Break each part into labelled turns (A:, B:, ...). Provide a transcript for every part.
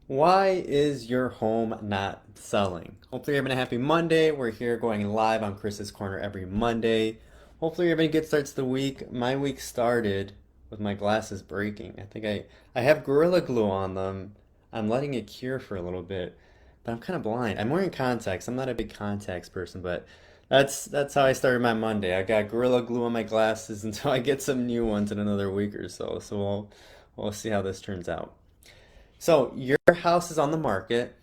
A: Why is your home not selling? Hopefully, you're having a happy Monday. We're here going live on Chris's Corner every Monday. Hopefully, you're having a good start to the week. My week started with my glasses breaking. I have Gorilla Glue on them. I'm letting it cure for a little bit, but I'm kind of blind. I'm wearing contacts. I'm not a big contacts person, but that's how I started my Monday. I got Gorilla Glue on my glasses until I get some new ones in another week or so. So we'll see how this turns out. So your house is on the market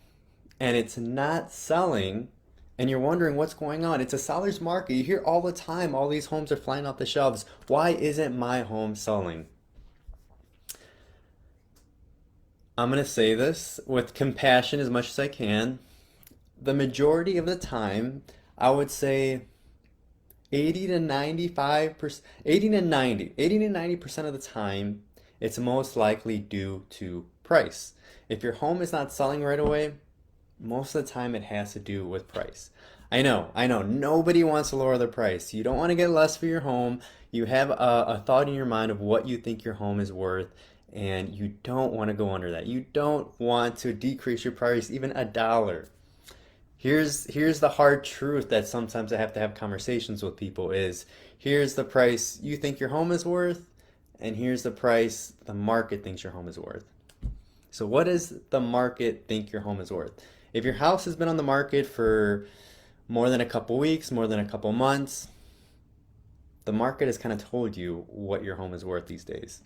A: and it's not selling, and you're wondering what's going on. It's a seller's market. You hear all the time, all these homes are flying off the shelves. Why isn't my home selling? I'm going to say this with compassion as much as I can. The majority of the time, I would say 80 to 95%, 80 to 90% of the time, it's most likely due to price. If your home is not selling right away, most of the time it has to do with price. I know, nobody wants to lower the price. You don't want to get less for your home. You have a thought in your mind of what you think your home is worth, and you don't want to go under that. You don't want to decrease your price even a dollar. Here's the hard truth that sometimes I have to have conversations with people is here's the price you think your home is worth, and here's the price the market thinks your home is worth. So what does the market think your home is worth? If your house has been on the market for more than a couple weeks, more than a couple months, the market has kind of told you what your home is worth these days.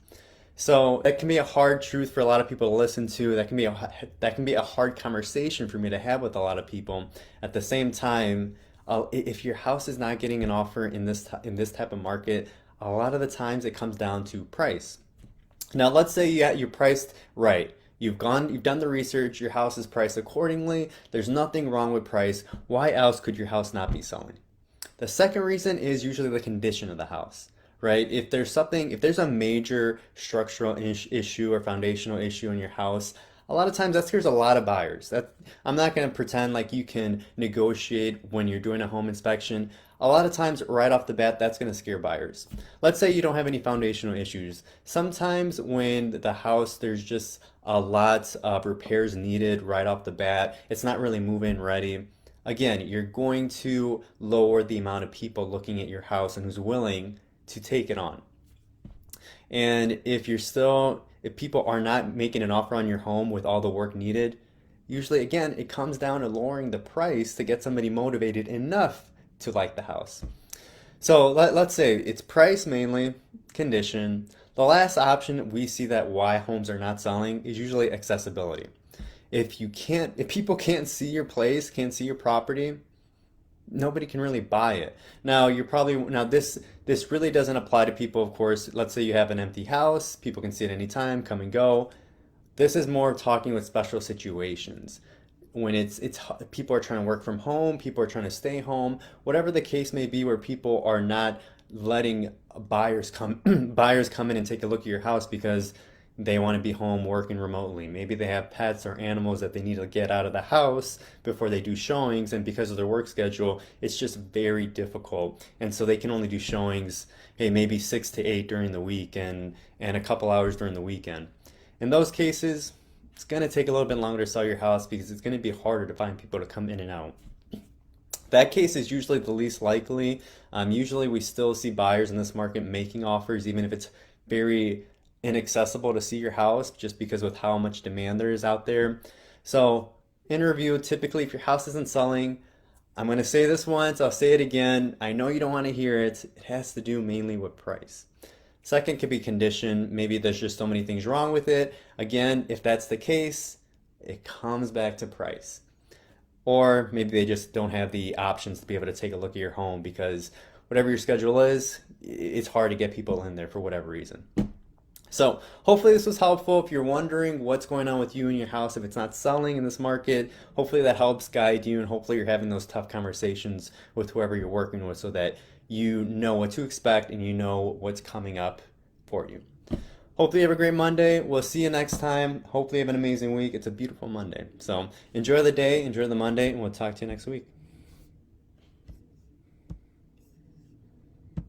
A: So that can be a hard truth for a lot of people to listen to. That can be a hard conversation for me to have with a lot of people. At the same time, if your house is not getting an offer in this type of market, a lot of the times it comes down to price. Now, let's say you're priced right. You've done the research, your house is priced accordingly. There's nothing wrong with price. Why else could your house not be selling? The second reason is usually the condition of the house, right? If there's a major structural issue or foundational issue in your house, a lot of times that scares a lot of buyers. I'm not going to pretend like you can negotiate when you're doing a home inspection. A lot of times, right off the bat, that's going to scare buyers. Let's say you don't have any foundational issues. Sometimes when the house, there's just a lot of repairs needed right off the bat, it's not really move-in ready. Again, you're going to lower the amount of people looking at your house and who's willing to take it on. And if people are not making an offer on your home with all the work needed, usually again, it comes down to lowering the price to get somebody motivated enough to like the house. So let's say it's price mainly, condition. The last option we see that why homes are not selling is usually accessibility. If people can't see your place, can't see your property, nobody can really buy it. Now this really doesn't apply to people, of course. Let's say you have an empty house, people can see it anytime, come and go. This is more talking with special situations. When it's people are trying to work from home, people are trying to stay home, whatever the case may be, where people are not letting buyers come buyers come in and take a look at your house because they want to be home working remotely. Maybe they have pets or animals that they need to get out of the house before they do showings, and because of their work schedule, it's just very difficult. And so they can only do showings, hey, maybe 6 to 8 during the week and a couple hours during the weekend. In those cases, it's going to take a little bit longer to sell your house because it's going to be harder to find people to come in and out. That case is usually the least likely. Usually we still see buyers in this market making offers, even if it's very inaccessible to see your house, just because with how much demand there is out there. So in review, typically if your house isn't selling, I'm going to say this once, I'll say it again. I know you don't want to hear it. It has to do mainly with price. Second could be condition. Maybe there's just so many things wrong with it. Again, if that's the case, it comes back to price. Or maybe they just don't have the options to be able to take a look at your home because whatever your schedule is, it's hard to get people in there for whatever reason. So hopefully this was helpful. If you're wondering what's going on with you and your house, if it's not selling in this market, hopefully that helps guide you, and hopefully you're having those tough conversations with whoever you're working with so that you know what to expect and you know what's coming up for you. Hopefully you have a great Monday. We'll see you next time. Hopefully you have an amazing week. It's a beautiful Monday. So enjoy the day, enjoy the Monday, and we'll talk to you next week.